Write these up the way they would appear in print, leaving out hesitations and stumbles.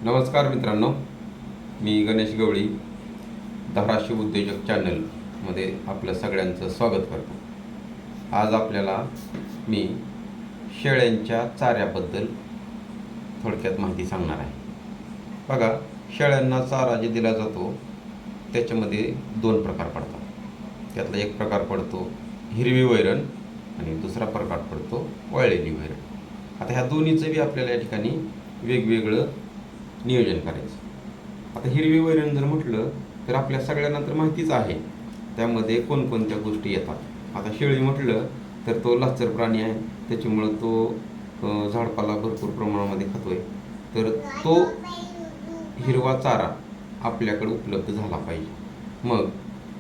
नमस्कार मित्रांनो, मी गणेश गवळी धाराशिव उद्योजक चॅनलमध्ये आपलं सगळ्यांचं स्वागत करतो. आज आपल्याला मी शेळ्यांच्या चाऱ्याबद्दल थोडक्यात माहिती सांगणार आहे. बघा, शेळ्यांना चारा जे दिला जातो त्याच्यामध्ये दोन प्रकार पडतात. त्यातला एक प्रकार पडतो हिरवी वैरण आणि दुसरा प्रकार पडतो वाळलेली वैरण. आता ह्या दोन्हीचं बी आपल्याला या ठिकाणी वेगवेगळं नियोजन करायचं. आता हिरवी वैरण जर म्हटलं तर आपल्या सगळ्यांना तर माहितीच आहे त्यामध्ये कोणकोणत्या गोष्टी येतात. आता शेळी म्हटलं तर तो लाचर प्राणी आहे, त्याच्यामुळं तो झाडपाला भरपूर प्रमाणामध्ये खातोय. तर तो हिरवा चारा आपल्याकडे उपलब्ध झाला पाहिजे. मग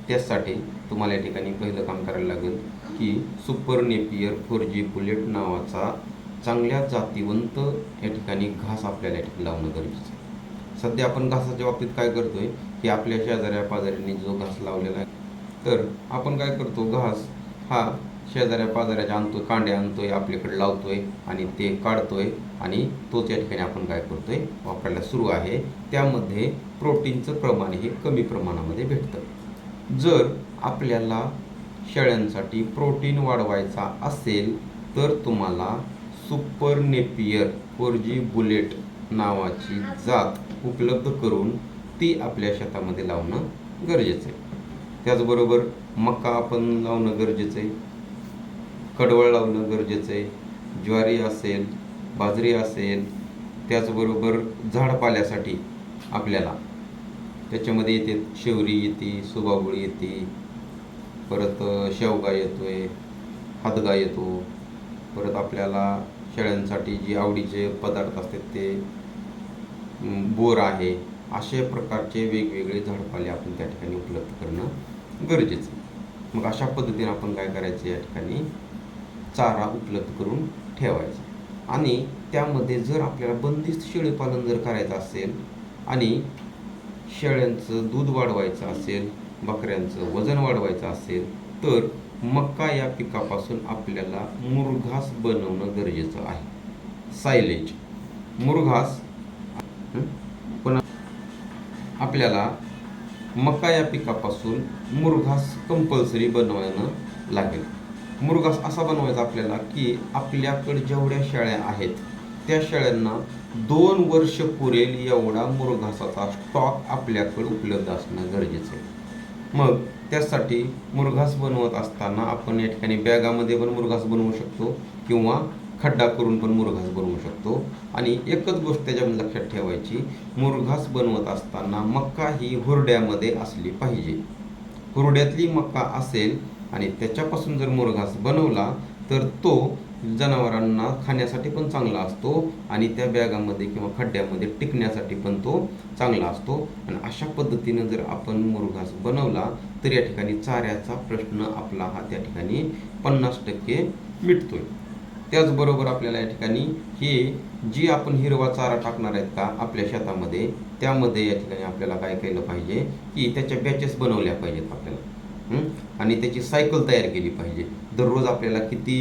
त्यासाठी तुम्हाला या ठिकाणी पहिलं काम करायला लागेल की सुपर नेपियर 4G बुलेट नावाचा चांगल्या जातीवंत या ठिकाणी घास आपल्याला या ठिकाणी लावणं गरजेचं आहे. सध्या आपण घासाच्या बाबतीत काय करतोय की आपल्या शेजाऱ्या पाजाऱ्यांनी जो घास लावलेला आहे, तर आपण काय करतो, घास हा शेजाऱ्या पाजाऱ्याच्या आणतोय, कांड्या आणतोय, आपल्याकडे लावतोय आणि ते काढतोय आणि तोच या ठिकाणी आपण काय करतोय वापरायला सुरू आहे. त्यामध्ये प्रोटीनचं प्रमाण हे कमी प्रमाणामध्ये भेटतं. जर आपल्याला शेळ्यांसाठी प्रोटीन वाढवायचा असेल तर तुम्हाला सुपर नेपियर 4G बुलेट नावाची जात उपलब्ध करून ती आपल्या शेतामध्ये लावणं गरजेचं आहे. त्याचबरोबर मका आपण लावणं गरजेचं आहे, कडवळ लावणं गरजेचं आहे, ज्वारी असेल, बाजरी असेल. त्याचबरोबर झाडपाल्यासाठी आपल्याला त्याच्यामध्ये येते शेवरी येते, सुबाबुळी येते, परत शेवगा येतोय, हादगा येतो. परत आपल्याला शेळ्यांसाठी जी आवडीचे पदार्थ असतात ते बोर आहे. अशा प्रकारचे वेगवेगळे झाडपाले आपण त्या ठिकाणी उपलब्ध करणं गरजेचं आहे. मग अशा पद्धतीने आपण काय करायचं, या ठिकाणी चारा उपलब्ध करून ठेवायचा. आणि त्यामध्ये जर आपल्याला बंदिस्त शेळीपालन जर करायचं असेल आणि शेळ्यांचं दूध वाढवायचं असेल, बकऱ्यांचं वजन वाढवायचं असेल, तर मका या पिकापासून आपल्याला मुरघास बनवणं गरजेचं आहे. सायलेज मुरघास पुन्हा आपल्याला मका या पिकापासून मुरघास कंपल्सरी बनवायला लागेल. मुरघास असा बनवायचा आपल्याला की आपल्याकडे जेवढ्या शेळ्या आहेत त्या शेळ्यांना 2 वर्ष पुरेल एवढा मुरघासाचा स्टॉक आपल्याकडे उपलब्ध असणं गरजेचं आहे. मग त्यासाठी मुरघास बनवत असताना आपण या ठिकाणी बॅगामध्ये पण मुरघास बनवू शकतो किंवा खड्डा करून पण मुरघास बनवू शकतो. आणि एकच गोष्ट त्याच्यामध्ये लक्षात ठेवायची, मुरघास बनवत असताना मका ही हुरड्यामध्ये असली पाहिजे. हुरड्यातली मका असेल आणि त्याच्यापासून जर मुरघास बनवला तर तो जनावरांना खाण्यासाठी पण चांगला असतो आणि त्या बॅगामध्ये किंवा खड्ड्यामध्ये टिकण्यासाठी पण तो चांगला असतो. आणि अशा पद्धतीनं जर आपण मुरघास बनवला तर या ठिकाणी चाऱ्याचा प्रश्न आपला हा त्या ठिकाणी 50% मिटतोय. त्याचबरोबर आपल्याला या ठिकाणी हे जी आपण हिरवा चारा टाकणार आहेत का आपल्या शेतामध्ये, त्यामध्ये या ठिकाणी आपल्याला काय केलं पाहिजे की त्याच्या बॅचेस बनवल्या पाहिजेत आपल्याला. आणि त्याची सायकल तयार केली पाहिजे. दररोज आपल्याला किती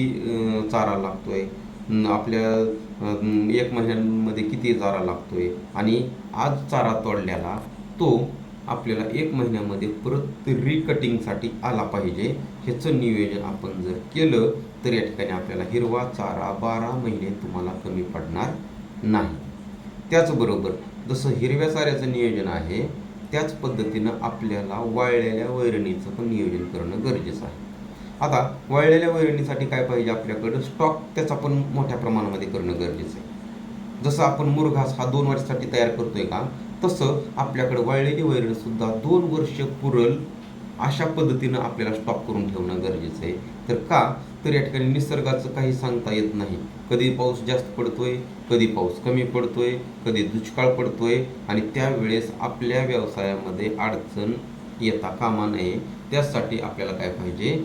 चारा लागतोय, आपल्या 1 महिन्यामध्ये किती चारा लागतोय आणि आज चारा तोडल्याला तो आपल्याला 1 महिन्यामध्ये परत रिकटिंगसाठी आला पाहिजे. ह्याचं नियोजन आपण जर केलं तर या ठिकाणी आपल्याला हिरवा चारा 12 महिने तुम्हाला कमी पडणार नाही. त्याचबरोबर जसं हिरव्या चाऱ्याचं नियोजन आहे त्याच पद्धतीनं आपल्याला वाळलेल्या वैरणीचं पण नियोजन करणं गरजेचं आहे. आता वाळलेल्या वैरणीसाठी काय पाहिजे, आपल्याकडं स्टॉक त्याचा पण मोठ्या प्रमाणामध्ये करणं गरजेचं आहे. जसं आपण मुरघास हा 2 वर्षासाठी तयार करतोय का, तसं आपल्याकडे वाळलेली वैरणीसुद्धा 2 वर्ष पुरल अशा पद्धतीनं आपल्याला स्टॉक करून ठेवणं गरजेचं आहे. तर का, तर या ठिकाणी निसर्गाचं काही सांगता येत नाही. कधी पाऊस जास्त पडतोय, कधी पाऊस कमी पडतोय, कधी दुष्काळ पडतोय आणि त्यावेळेस आपल्या व्यवसायामध्ये अडचण येता कामा नये. त्यासाठी आपल्याला काय पाहिजे,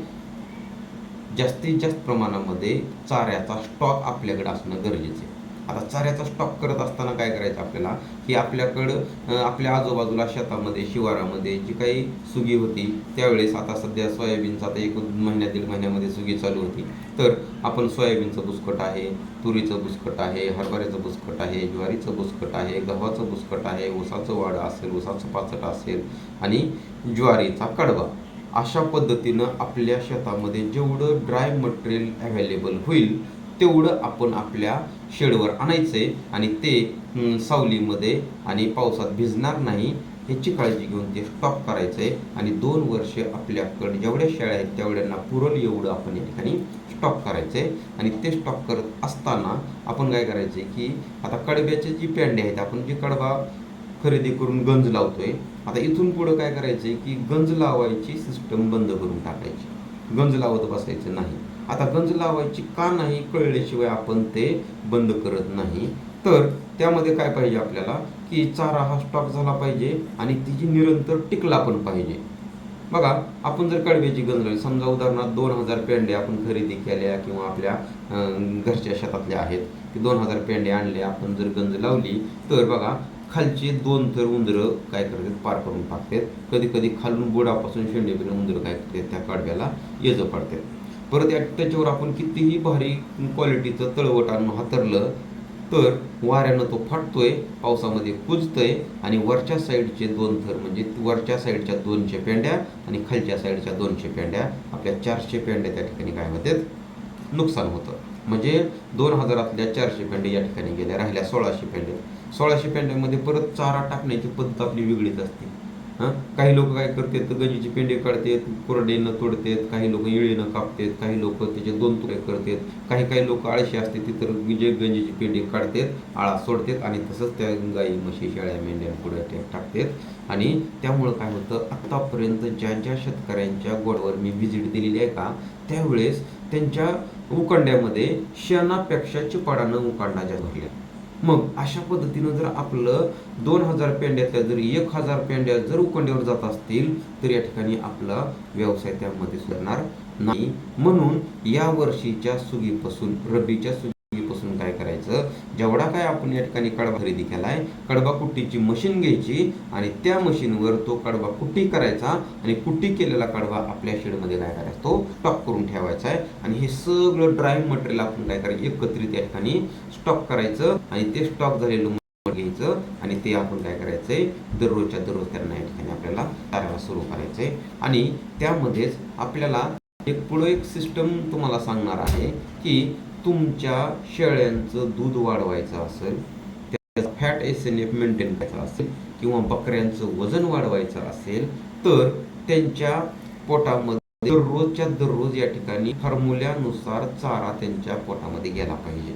जास्तीत जास्त प्रमाणामध्ये चाऱ्याचा स्टॉक आपल्याकडे असणं गरजेचं आहे. आता चाऱ्याचा स्टॉक करत असताना काय करायचं आपल्याला, की आपल्याकडं आपल्या आजूबाजूला शेतामध्ये शिवारामध्ये जी काही सुगी होती त्यावेळेस, आता सध्या सोयाबीनचा आता 1 महिन्या दीड महिन्यामध्ये सुगी चालू होती, तर आपण सोयाबीनचं बुसकट आहे, तुरीचं बुसकट आहे, हरभऱ्याचं बुसकट आहे, ज्वारीचं बुसकट आहे, गव्हाचं बुसकट आहे, ऊसाचं वाड असेल, ऊसाचं पाचट असेल आणि ज्वारीचा कडबा, अशा पद्धतीनं आपल्या शेतामध्ये जेवढं ड्राय मटेरियल अवेलेबल होईल तेवढं आपण आपल्या शेडवर आणायचंय आणि ते सावलीमध्ये आणि पावसात भिजणार नाही याची काळजी घेऊन ते स्टॉक करायचंय आणि 2 वर्ष आपल्याकडे जेवढ्या शेळ्या आहेत तेवढ्यांना पुरल एवढं आपण या ठिकाणी स्टॉक करायचंय. आणि ते स्टॉक करत असताना आपण काय करायचंय, की आता कडब्याचे जी पेंडे आहेत, आपण जी कडबा खरेदी करून गंज लावतोय, आता इथून पुढं काय करायचंय, की गंज लावायची सिस्टम बंद करून टाकायची, गंज लावत बसायचं नाही. आता गंज लावायची का नाही कळल्याशिवाय आपण ते बंद करत नाही. तर त्यामध्ये काय पाहिजे आपल्याला, की चारा हा स्टॉक झाला पाहिजे आणि तिची निरंतर टिकला पण पाहिजे. बघा, आपण जर कडव्याची गंज लावली, समजा उदाहरणार्थ 2000 पेंड्या आपण खरेदी केल्या किंवा आपल्या घरच्या शेतातल्या आहेत, की 2000 पेंड्या आणल्या, आपण जर गंज लावली तर बघा खालचे 2 तर उंदरं काय करतात, पार करून टाकतात. कधी कधी खालून बुडापासून शेंडेपर्यंत उंदरं काय करतात, त्या कडव्याला येजं पडतात. परत त्याच्यावर आपण कितीही भारी क्वालिटीचं तळवट आणून हातरलं तर वाऱ्यानं तो फाटतोय, पावसामध्ये कुजतोय आणि वरच्या साईडचे 2 थर, म्हणजे वरच्या साईडच्या 200 पेंड्या आणि खालच्या साईडच्या 200 पेंड्या, आपल्या 400 पेंड्या त्या ठिकाणी काय होतात, नुकसान होतं. म्हणजे 2000 400 पेंडे या ठिकाणी गेल्या, राहिल्या 1600 पेंडे. 1600 पेंड्यामध्ये परत चारा टाकण्याची पद्धत आपली वेगळीच असते. काही लोक काय करतात, गंजीची पेंडे काढतात, कोरडेनं तोडतात, काही लोक इळीनं कापतात, काही लोक त्याचे 2 तुकडे करतात, काही लोक आळशी असते ती तर जे गंजीची पेंडे काढतात, आळा सोडतात आणि तसंच त्या गाई म्हशी शेळ्या मेंढ्या पुढे टाकतात. आणि त्यामुळं काय होतं, आत्तापर्यंत ज्या ज्या शेतकऱ्यांच्या गोडवर मी व्हिजिट दिलेली आहे का, त्यावेळेस त्यांच्या उकंड्यामध्ये शेणापेक्षा चिपाडानं उकांडा भरल्या. मग अशा पद्धतीनं जर आपलं 2000 पेंड्यातल्या जर 1000 पेंड्या जर उकंड्यावर जात असतील तर या ठिकाणी आपला व्यवसाय त्यामध्ये सुधारणार नाही. म्हणून या वर्षीच्या सुगीपासून, रब्बीच्या सुगीपासून काय करायचं, जेवढा काय आपण या ठिकाणी कडबा खरेदी केलाय, कडबा कुट्टीची मशीन घ्यायची आणि त्या मशीनवर तो कडबा कुट्टी करायचा आणि कुट्टी केलेला कडबा आपल्या शेडमध्ये काय करायचा, तो स्टॉक करून ठेवायचा आहे. आणि हे सगळं ड्राय मटेरियल आपण काय करायचं, एकत्रित या ठिकाणी स्टॉक करायचं आणि ते स्टॉक झालेलं घ्यायचं आणि ते आपण काय करायचंय, दररोजच्या दररोज त्यांना या ठिकाणी आपल्याला चारायला सुरू करायचंय. आणि त्यामध्येच आपल्याला एक सिस्टम तुम्हाला सांगणार आहे, की तुमच्या शेळ्यांचं दूध वाढवायचं असेल, त्याचा फॅट SNF मेंटेन करायचा असेल किंवा बकऱ्यांचं वजन वाढवायचं असेल तर त्यांच्या पोटामध्ये दररोजच्या दररोज या ठिकाणी फॉर्म्युल्यानुसार चारा त्यांच्या पोटामध्ये गेला पाहिजे.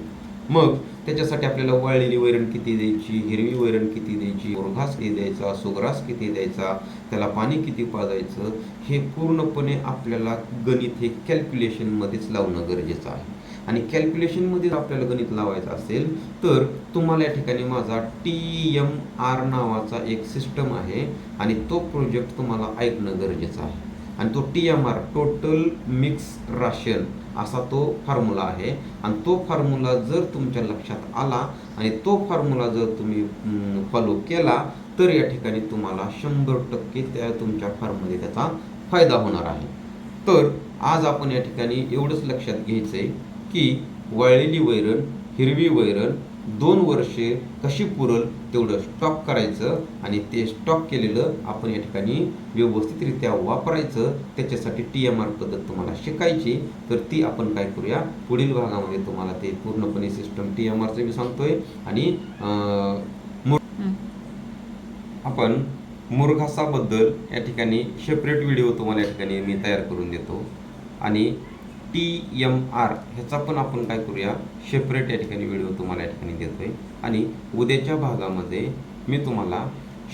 मग त्याच्यासाठी आपल्याला वाळलेली वैरण किती द्यायची, हिरवी वैरण किती द्यायची, मुरघास किती द्यायचा, सुग्रास किती द्यायचा, त्याला पाणी किती पाजायचं, हे पूर्णपणे आपल्याला गणित हे कॅल्क्युलेशनमध्येच लावणं गरजेचं आहे. आणि कॅल्क्युलेशनमध्ये आपल्याला गणित लावायचं असेल तर तुम्हाला या ठिकाणी माझा TMR नावाचा एक सिस्टम आहे आणि तो प्रोजेक्ट तुम्हाला ऐकणं गरजेचं आहे. आणि तो TMR, टोटल मिक्स राशन, असा तो फॉर्म्युला आहे. आणि तो फॉर्म्युला जर तुमच्या लक्षात आला आणि तो फॉर्म्युला जर तुम्ही फॉलो केला तर या ठिकाणी तुम्हाला 100% त्या तुमच्या फार्ममध्ये त्याचा फायदा होणार आहे. तर आज आपण या ठिकाणी एवढंच लक्षात घ्यायचं आहे, की वाळलेली वैरण, हिरवी वैरण 2 वर्षे कशी पुरल तेवढं स्टॉक करायचं आणि ते स्टॉक केलेलं आपण या ठिकाणी व्यवस्थितरित्या वापरायचं. त्याच्यासाठी TMR पद्धत तुम्हाला शिकायची, तर ती आपण काय करूया, पुढील भागामध्ये तुम्हाला ते पूर्णपणे सिस्टम TMRचं मी सांगतोय. आणि आपण मुरघासाबद्दल या ठिकाणी सेपरेट व्हिडिओ तुम्हाला या ठिकाणी मी तयार करून देतो. आणि TMR ह्याचा पण आपण काय करूया, सेपरेट या ठिकाणी व्हिडिओ तुम्हाला या ठिकाणी देतोय. आणि उद्याच्या भागामध्ये मी तुम्हाला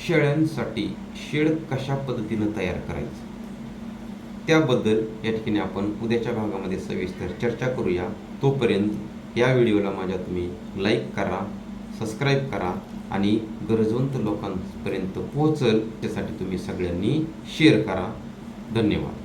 शेळ्यांसाठी शेड कशा पद्धतीनं तयार करायचं त्याबद्दल या ठिकाणी आपण उद्याच्या भागामध्ये सविस्तर चर्चा करूया. तोपर्यंत या व्हिडिओला माझ्या तुम्ही लाईक करा, सबस्क्राईब करा आणि गरजवंत लोकांपर्यंत पोहोचल त्यासाठी तुम्ही सगळ्यांनी शेअर करा. धन्यवाद.